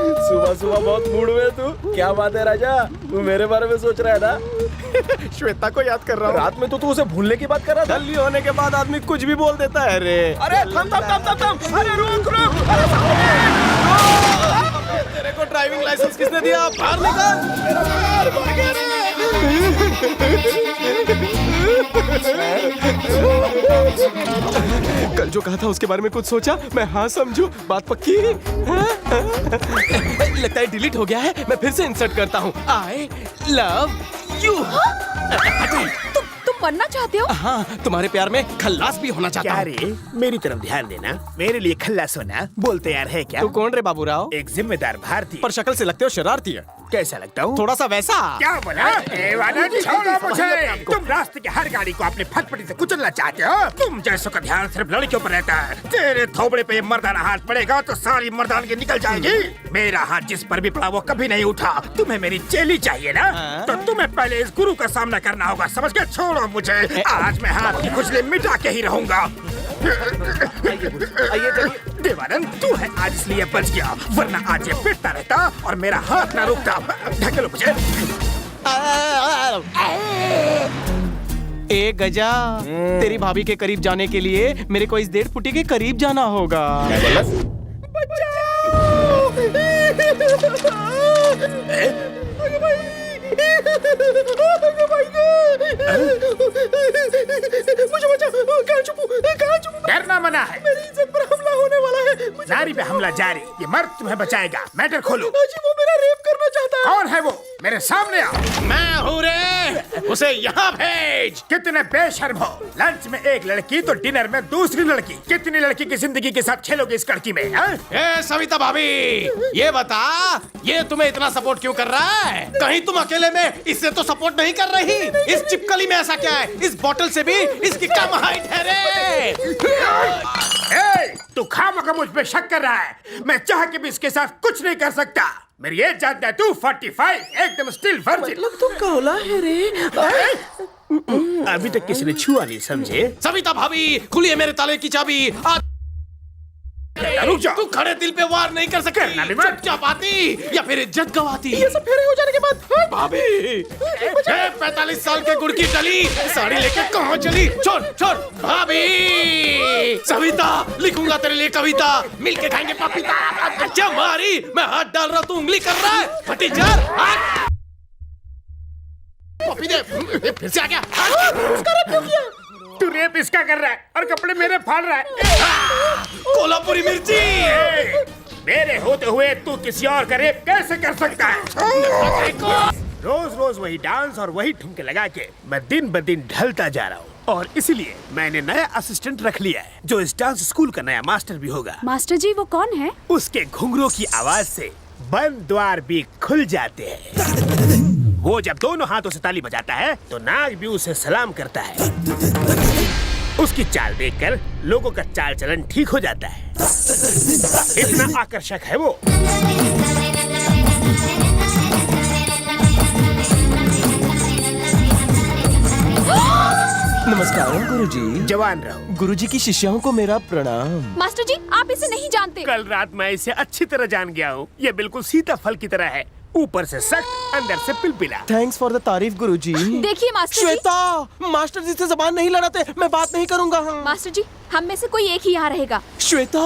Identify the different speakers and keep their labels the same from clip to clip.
Speaker 1: सुबह सुबह बहुत मूड में तू। क्या बात है राजा, तू मेरे बारे में सोच रहा है ना?
Speaker 2: श्वेता को याद कर रहा हूँ।
Speaker 1: रात में तो तू उसे भूलने की बात कर रहा था।
Speaker 2: जल्दी होने के बाद आदमी कुछ भी बोल देता है रे।
Speaker 1: अरे थम थम थम थम थम, अरे रुक रुक, अरे
Speaker 2: तेरे को ड्राइविंग लाइसेंस किसने दिया? बाहर निकल। कल जो कहा था उसके बारे में कुछ सोचा? मैं हाँ समझू, बात पक्की। लगता है डिलीट हो गया है, मैं फिर से इंसर्ट करता हूँ। I love you.
Speaker 3: तुम बनना चाहते हो?
Speaker 2: हाँ, तुम्हारे प्यार में खल्लास भी होना चाहता
Speaker 4: क्या
Speaker 2: हूँ।
Speaker 4: रे, मेरी तरफ ध्यान देना। मेरे लिए खल्लास होना बोलते यार है क्या?
Speaker 2: तू कौन रे बाबूराव?
Speaker 4: एक जिम्मेदार भारतीय।
Speaker 2: पर शक्ल से लगते हो शरारती है।
Speaker 4: कैसा लगता हूँ?
Speaker 2: थोड़ा सा वैसा।
Speaker 4: क्या बोला? छोड़ो मुझे। तुम रास्ते की हर गाड़ी को अपने फटफटी से कुचलना चाहते हो? तुम जैसों का ध्यान सिर्फ लड़कियों पर रहता है। तेरे थोबड़े पे मर्दाना हाथ पड़ेगा तो सारी मर्दानगी निकल जाएगी। मेरा हाथ जिस पर भी पड़ा वो कभी नहीं उठा। तुम्हें मेरी चेली चाहिए ना? तो तुम्हें पहले इस गुरु का सामना करना होगा, समझ के? छोड़ो मुझे, आज मैं हाथ की खुजली मिटा के ही रहूंगा। देवानंद, तू है आज इसलिए बच गया, वरना आज ये पिटता रहता और मेरा हाथ ना रुकता। ढकेलो मुझे।
Speaker 2: ए गजा, तेरी भाभी के करीब जाने के लिए मेरे को इस 1.5 फुटी के करीब जाना होगा।
Speaker 4: मुझे बचाओ, कहाँ छुपूं? डरना मना है। मेरी इज्जत पर हमला होने वाला है। नारी पे हमला जारी। ये मर्द तुम्हें बचाएगा। मैटर खोलो। जी, वो मेरा रेप करना चाहता है। कौन है वो? मेरे सामने आओ।
Speaker 2: मैं हूँ रे, उसे यहाँ भेज।
Speaker 4: कितने बेशर्म हो। लंच में एक लड़की तो डिनर में दूसरी लड़की। कितनी लड़की की जिंदगी के साथ खेलोगे इस लड़की में?
Speaker 2: ए सविता भाभी, ये बता, ये तुम्हें इतना सपोर्ट क्यों कर रहा है? कहीं तुम अकेले में इससे तो सपोर्ट नहीं कर रही? इस चिपकली में ऐसा क्या है? इस बोतल से भी इसकी कम हाइट है रे।
Speaker 4: तू खामखा मुझ पे शक कर रहा है। मैं चाह के भी इसके साथ कुछ नहीं कर सकता। मेरी एज जानता है तू? 45, एकदम स्टिल वर्जिन।
Speaker 1: मतलब तू कौला है रे।
Speaker 4: अभी तक किसी ने छुआ नहीं, समझे?
Speaker 2: सविता भाभी, खुली है मेरे ताले की चाबी।
Speaker 4: रुक जाओ।
Speaker 2: तू खड़े दिल पे वार नहीं कर सकती। चुपचाप आती या फिर इज्जत गवाती।
Speaker 4: ये सब फेरे हो जाने के बाद
Speaker 2: भाभी, 45 साल के गुड़ की डली साड़ी लेके कहाँ चली? छोड़ छोड़ भाभी। सविता, लिखूंगा तेरे लिए कविता, मिलके खाएंगे पपीता। अच्छा मारी, मैं हाथ डाल रहा, तू उंगली कर रहा है। फटी जार, पपी दे। फिर से आ गया।
Speaker 4: क्यों किया? तू रेप इसका कर रहा है और कपड़े मेरे फाड़ रहा है।
Speaker 2: कोल्हापुरी मिर्ची।
Speaker 4: मेरे होते हुए तू किसी और का रेप कैसे कर सकता है? रोज रोज वही डांस और वही ठुमके लगा के मैं दिन ब दिन ढलता जा रहा हूँ, और इसीलिए मैंने नया असिस्टेंट रख लिया है जो इस डांस स्कूल का नया मास्टर भी होगा।
Speaker 3: मास्टर जी, वो कौन है?
Speaker 4: उसके घुंघरू की आवाज से बंद द्वार भी खुल जाते हैं। वो जब दोनों हाथों से ताली बजाता है तो नाग भी उसे सलाम करता है। उसकी चाल देखकर लोगों का चाल चलन ठीक हो जाता है। इतना आकर्षक है वो।
Speaker 2: नमस्कार गुरुजी।
Speaker 4: जवान रहो।
Speaker 2: गुरुजी की शिष्याओं को मेरा प्रणाम।
Speaker 3: मास्टर जी, आप इसे नहीं जानते।
Speaker 4: कल रात मैं इसे अच्छी तरह जान गया हूँ। ये बिल्कुल सीताफल की तरह है, ऊपर से सख्त, अंदर से पिलपिला।
Speaker 2: थैंक्स फॉर द तारीफ गुरुजी।
Speaker 3: देखिए मास्टर जी।
Speaker 2: श्वेता, मास्टर जी से जबान नहीं लड़ाते, मैं बात नहीं करूंगा।
Speaker 3: मास्टर जी, हम में से कोई एक ही यहाँ रहेगा।
Speaker 2: श्वेता,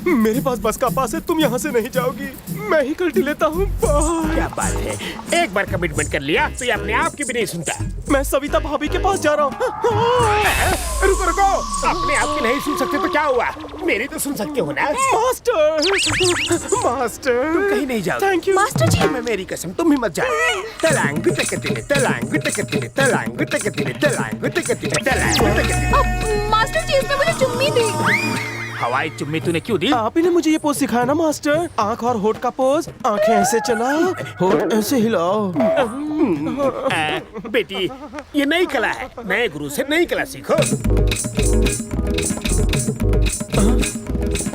Speaker 2: मेरे पास बस का पास है, तुम यहाँ से नहीं जाओगी। मैं ही कल्टी लेता हूँ।
Speaker 4: क्या बात है, एक बार कमिटमेंट कर लिया तो ये अपने आप की भी नहीं सुनता।
Speaker 2: मैं सविता भाभी के पास जा रहा हूँ।
Speaker 4: रुको रुको, अपने आप की नहीं सुन सकते तो क्या हुआ? मेरी तो सुन सकते हो ना?
Speaker 2: मास्टर, मास्टर,
Speaker 4: तुम कहीं नहीं जाओ।
Speaker 2: थैंक यू
Speaker 3: मास्टर जी।
Speaker 4: मैं मेरी कसम, तुम भी मत जाओ। तलांग तकतिने, तलांग तकतिने, तलांग तकतिने, तलांग तकतिने, तलांग तकतिने।
Speaker 3: मास्टर जी, इसने मुझे चुम्मी दी।
Speaker 4: हवाई चुम्मी तूने क्यों दी?
Speaker 2: आप ही ने मुझे ये पोज सिखाया ना मास्टर। आंख और होठ का पोज, आंखें ऐसे चलाओ, होठ ऐसे हिलाओ।
Speaker 4: बेटी, ये नई कला है, नए गुरु से नई कला सीखो।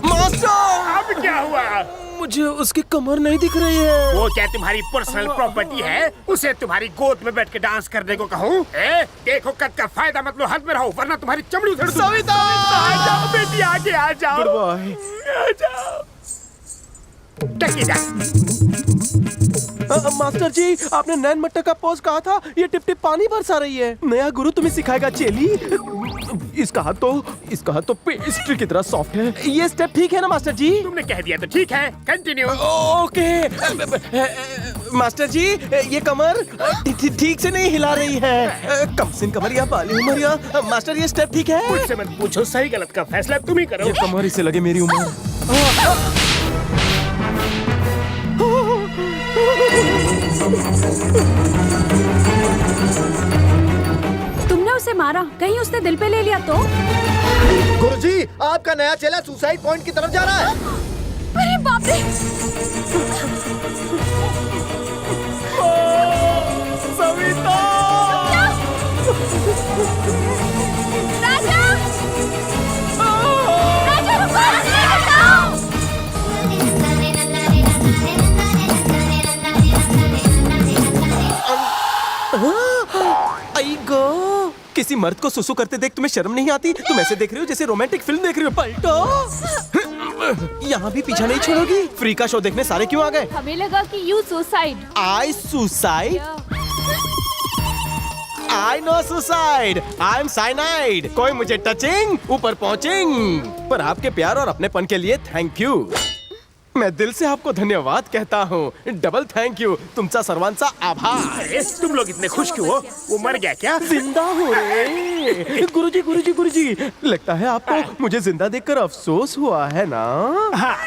Speaker 2: मास्टर,
Speaker 4: अब क्या हुआ?
Speaker 2: मुझे उसकी कमर नहीं दिख रही है।
Speaker 4: वो क्या तुम्हारी पर्सनल प्रॉपर्टी है? उसे तुम्हारी गोद में बैठ के डांस करने को कहूँ? देखो कद का फायदा मत लो, हद में रहो, वरना तुम्हारी चमड़ी उधेड़ दूँ।
Speaker 2: सविता,
Speaker 4: आ जाओ बेटी, आगे आ जाओ।
Speaker 2: Good boy.
Speaker 4: आ जाओ।
Speaker 1: मास्टर जी, आपने नैन मट्टा का पोज कहा था, ये टिप टिप पानी बरसा रही है। नया गुरु तुम्हें सिखाएगा चेली। इसका हाथ तो पेस्ट्री की तरह सॉफ्ट है। ये स्टेप ठीक है ना मास्टर जी?
Speaker 4: तुमने कह दिया तो ठीक है, कंटिन्यू।
Speaker 1: ओके मास्टर जी, ये कमर ठीक से नहीं हिला रही है। कम सिन कमर या बाली उमर या मास्टर, ये स्टेप ठीक है?
Speaker 4: मुझसे मत पूछो, सही गलत का फैसला तुम ही करो।
Speaker 1: ये कमर इसे लगे मेरी उम्र।
Speaker 3: तुमने उसे मारा, कहीं उसने दिल पे ले लिया तो?
Speaker 5: गुरुजी, आपका नया चेला सुसाइड पॉइंट की तरफ जा रहा है।
Speaker 3: अरे बाप रे!
Speaker 1: सविता!
Speaker 3: राजा! राजा रुको! बचाओ!
Speaker 1: आई गो! किसी मर्द को सुसु करते देख तुम्हें शर्म नहीं आती? तुम ऐसे देख रहे हो जैसे रोमांटिक फिल्म देख रहे हो। पलटो! यहाँ भी पीछा नहीं छोड़ोगी? फ्री का शो देखने सारे क्यों आ गए?
Speaker 3: हमें लगा कि you suicide.
Speaker 1: I suicide? I know suicide, I am cyanide. कोई मुझे टचिंग, ऊपर पहुंचिंग। पर आपके प्यार और अपनेपन के लिए थैंक यू। मैं दिल से आपको धन्यवाद कहता हूँ। डबल थैंक यू, तुमचा सर्वांचा आभार।
Speaker 4: अरे तुम लोग इतने खुश क्यों हो? वो मर गया क्या?
Speaker 1: जिंदा हो रे। गुरुजी गुरुजी गुरुजी, लगता है आपको मुझे जिंदा देखकर अफसोस हुआ है ना?
Speaker 4: हाँ,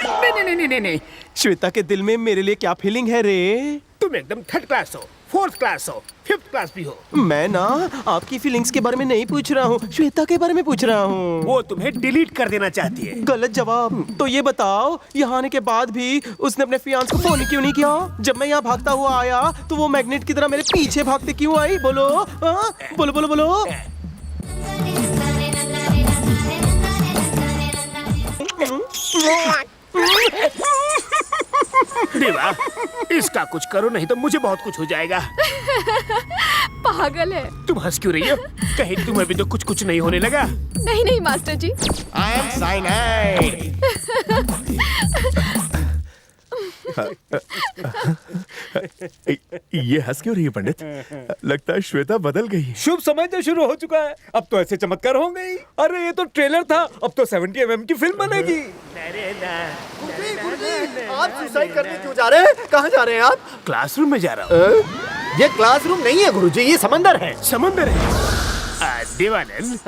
Speaker 4: नहीं।
Speaker 1: श्वेता के दिल में मेरे लिए क्या फीलिंग है रे?
Speaker 4: तुम एकदम थर्ड क्लास हो, फोर्थ क्लास हो, फिफ्थ क्लास भी हो।
Speaker 1: मैं ना आपकी फीलिंग्स के बारे में नहीं पूछ रहा हूँ, श्वेता के बारे में पूछ रहा हूँ।
Speaker 4: वो तुम्हें डिलीट कर देना चाहती है।
Speaker 1: गलत जवाब। तो ये बताओ, यहाँ आने के बाद भी उसने अपने फियांस को फोन क्यों नहीं किया? जब मैं यहाँ भागता हुआ आया तो वो मैग्नेट की तरह मेरे पीछे भागते क्यों आई? बोलो हाँ? बोलो बोलो बोलो।
Speaker 4: देवा, इसका कुछ करो नहीं तो मुझे बहुत कुछ हो जाएगा।
Speaker 3: पागल है।
Speaker 4: तुम हंस क्यों रही हो? कहीं तुम्हें भी तो कुछ नहीं होने लगा?
Speaker 3: नहीं master ji.
Speaker 1: I am cyanide.
Speaker 6: ये हंस क्यों रही है पंडित? लगता है श्वेता बदल गई।
Speaker 7: शुभ समय तो शुरू हो चुका है, अब तो ऐसे चमत्कार होंगे ही। अरे ये तो ट्रेलर था, अब तो 70 mm की फिल्म बनेगी।
Speaker 5: आप सुसाइड करने क्यों जा रहे हैं? कहाँ जा रहे हैं आप?
Speaker 4: क्लासरूम में जा रहा हूँ।
Speaker 5: ये क्लासरूम नहीं है गुरुजी, ये समंदर है।
Speaker 4: समंदर है। देवानंद,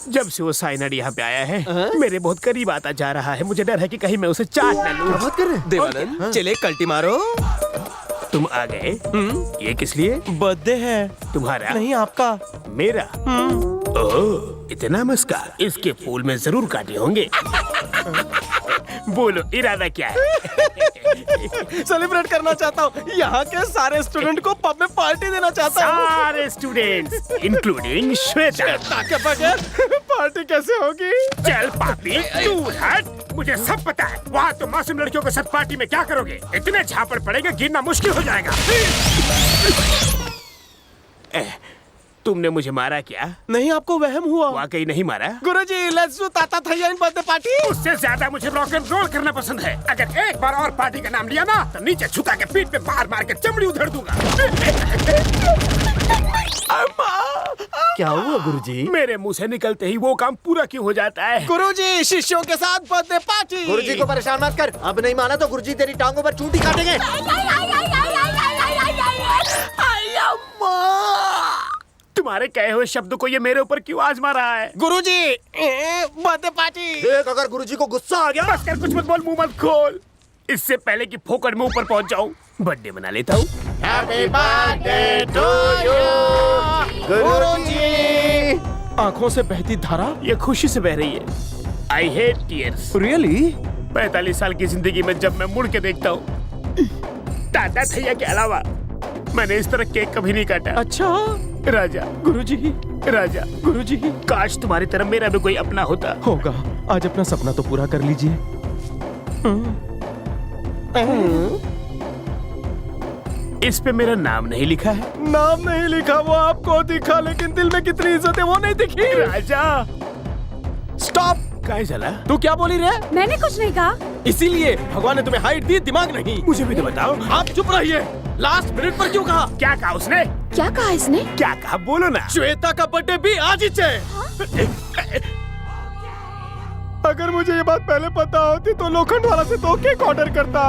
Speaker 4: जब से वो साइनाइड यहाँ पे आया है, मेरे बहुत करीब आता जा रहा है। मुझे डर है कि कहीं मैं उसे चाट न लूं।
Speaker 5: बात कर रहे हैं?
Speaker 1: देवानंद, चले कल्टी मारो।
Speaker 4: तुम आ गए? ये किस लिए?
Speaker 1: बर्थडे है।
Speaker 4: तुम्हारा?
Speaker 1: नहीं, आपका।
Speaker 4: मेरा? ओह, इतना मस्का। इसके फूल में जरूर काटे होंगे। बोलो, इरादा क्या है?
Speaker 1: सेलिब्रेट करना चाहता हूँ। यहाँ के सारे स्टूडेंट को पब में पार्टी देना चाहता हूँ।
Speaker 4: सारे स्टूडेंट्स, इंक्लूडिंग श्वेता।
Speaker 1: के बगैर पार्टी कैसे होगी?
Speaker 4: चल पापी, तू हट। मुझे सब पता है। वहाँ तो मासूम लड़कियों के साथ पार्टी में क्या करोगे? इतने झापड़ पड़ेंगे, गिरना मुश्किल हो जाएगा। तुमने मुझे मारा क्या?
Speaker 1: नहीं, आपको वहम हुआ।
Speaker 4: वाकई नहीं मारा।
Speaker 1: गुरुजी, लेट्स डू ताता थैया इन बर्थडे पार्टी।
Speaker 4: उससे ज्यादा मुझे रॉक एंड रोल करना पसंद है। अगर एक बार और पार्टी का नाम लिया ना, तो नीचे झुका के पीठ पे मार मार के चमड़ी उधेड़ दूंगा।
Speaker 5: क्या हुआ गुरुजी?
Speaker 4: मेरे मुंह से निकलते ही वो काम पूरा क्यों हो जाता है?
Speaker 1: गुरुजी, शिष्यों के साथ बर्थडे पार्टी।
Speaker 5: गुरुजी को परेशान मत कर। अब नहीं माना तो गुरुजी तेरी टांगों पर चूंटी काटेंगे।
Speaker 4: तुम्हारे कहे हुए शब्द को ये मेरे ऊपर क्यों आजमा रहा है?
Speaker 1: गुरुजी, बर्थडे पार्टी।
Speaker 5: देख, अगर गुरुजी को गुस्सा आ गया।
Speaker 4: बस कर, कुछ मत बोल, मुंह मत खोल। इससे पहले कि फोकट में ऊपर पहुंच जाऊं, बर्थडे मना लेता हूँ।
Speaker 5: हैप्पी बर्थडे टू यू गुरुजी।
Speaker 1: आंखों से बहती धारा
Speaker 4: ये खुशी से बह रही है। I hate tears.
Speaker 1: रियली?
Speaker 4: 45 साल की जिंदगी में जब मैं मुड़ के देखता हूँ, ताता थैया के अलावा मैंने इस तरह केक कभी नहीं काटा।
Speaker 1: अच्छा
Speaker 4: राजा,
Speaker 1: गुरुजी,
Speaker 4: राजा,
Speaker 1: गुरुजी।
Speaker 4: काश तुम्हारी तरह मेरा भी कोई अपना होता।
Speaker 1: होगा। आज अपना सपना तो पूरा कर लीजिए।
Speaker 4: इस पे मेरा नाम नहीं लिखा है।
Speaker 1: नाम नहीं लिखा, वो आपको दिखा, लेकिन दिल में कितनी इज्जत है वो नहीं दिखी।
Speaker 4: राजा
Speaker 1: स्टॉप।
Speaker 4: काय चला?
Speaker 1: तू क्या बोली रे?
Speaker 3: मैंने कुछ नहीं कहा।
Speaker 1: इसीलिए भगवान ने तुम्हें हाइट दी, दिमाग नहीं।
Speaker 2: मुझे भी तो बताओ।
Speaker 1: आप चुप रहिए। लास्ट मिनट पर क्यों कहा?
Speaker 4: क्या कहा उसने?
Speaker 3: क्या कहा इसने?
Speaker 2: क्या कहा बोलो ना।
Speaker 1: श्वेता का बर्थडे भी आज ही है। अगर मुझे ये बात पहले पता होती तो लोखंड वाला से तो केक ऑर्डर करता।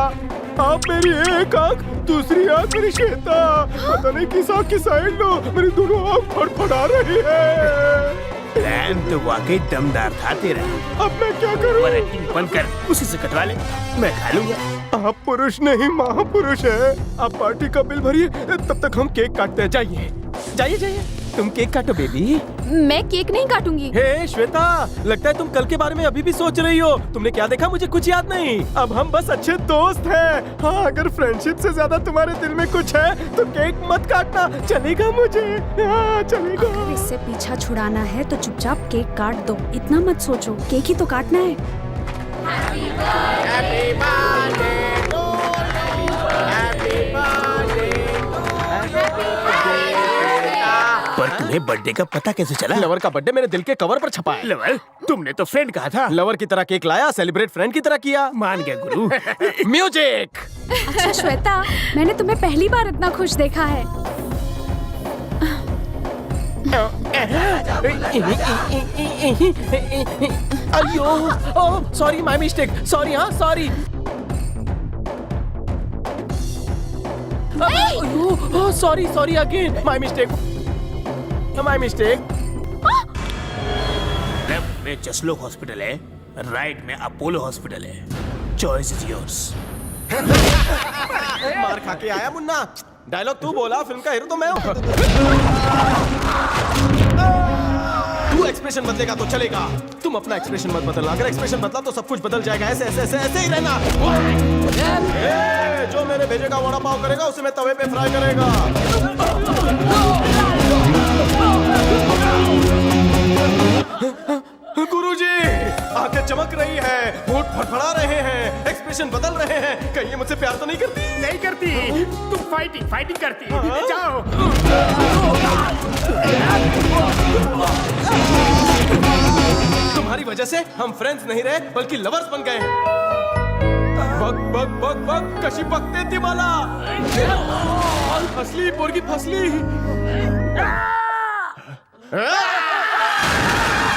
Speaker 1: आप मेरी एक आंख, दूसरी आंख मेरी श्वेता। पता नहीं किस आंख की साइड लो, मेरी दोनों आंख फड़फड़ा रही है।
Speaker 2: प्लान तो वाकई दमदार था तेरा।
Speaker 1: अब मैं क्या करूं?
Speaker 2: ओवर एक्टिंग बंद कर, उसी से कटवा ले, मैं खा लूंगा।
Speaker 1: आप पुरुष नहीं महापुरुष है। आप पार्टी का बिल भरिए, तब तक हम केक काटते हैं। जाइए जाइए जाइए, तुम केक काटो बेबी।
Speaker 3: मैं केक नहीं काटूंगी।
Speaker 1: हे श्वेता, लगता है तुम कल के बारे में अभी भी सोच रही हो। तुमने क्या देखा मुझे कुछ याद नहीं। अब हम बस अच्छे दोस्त हैं। हाँ, अगर फ्रेंडशिप से ज्यादा तुम्हारे दिल में कुछ है तो केक मत काटना, चलेगा मुझे? हाँ, चलेगा।
Speaker 3: अगर इससे पीछा छुड़ाना है तो चुपचाप केक काट दो। इतना मत सोचो, केक ही तो काटना है।
Speaker 2: पर तुम्हें बर्थडे का पता कैसे चला?
Speaker 1: लवर का बर्थडे मेरे दिल के कवर पर छपा है।
Speaker 2: लवर, तुमने तो फ्रेंड कहा था।
Speaker 1: लवर की तरह केक लाया, सेलिब्रेट फ्रेंड की तरह किया।
Speaker 2: मान गया गुरु।
Speaker 1: म्यूजिक।
Speaker 3: अच्छा श्वेता, मैंने तुम्हें पहली बार इतना खुश देखा है।
Speaker 1: अयो, oh sorry, my mistake. Sorry, हाँ सॉरी। अयो, sorry sorry again, my mistake, my mistake.
Speaker 2: Left में जसलोक हॉस्पिटल है, राइट में अपोलो हॉस्पिटल है। Choice is yours.
Speaker 1: मार खा के आया मुन्ना। डायलॉग तू बोला, फिल्म का हीरो तो मैं हूँ। तू एक्सप्रेशन बदलेगा तो चलेगा। तुम अपना एक्सप्रेशन मत बदलना। अगर एक्सप्रेशन बदला तो सब कुछ बदल जाएगा। ऐसे ऐसे ऐसे ऐसे ही रहना। जो मेरे भेजेगा वड़ा पाव करेगा, उसे मैं तवे पे फ्राई करेगा। गुरुजी, आंखें चमक रही है, होंठ फड़फड़ा रहे हैं, एक्सप्रेशन बदल रहे हैं। कहीं ये मुझसे प्यार तो नहीं करती?
Speaker 4: नहीं करती। तुम फाइटिंग करती। जाओ।
Speaker 1: तुम्हारी वजह से हम फ्रेंड्स नहीं रहे बल्कि लवर्स बन गए हैं। बग बग बग बग कशी बगते ती मला। फसली पोरगी फसली।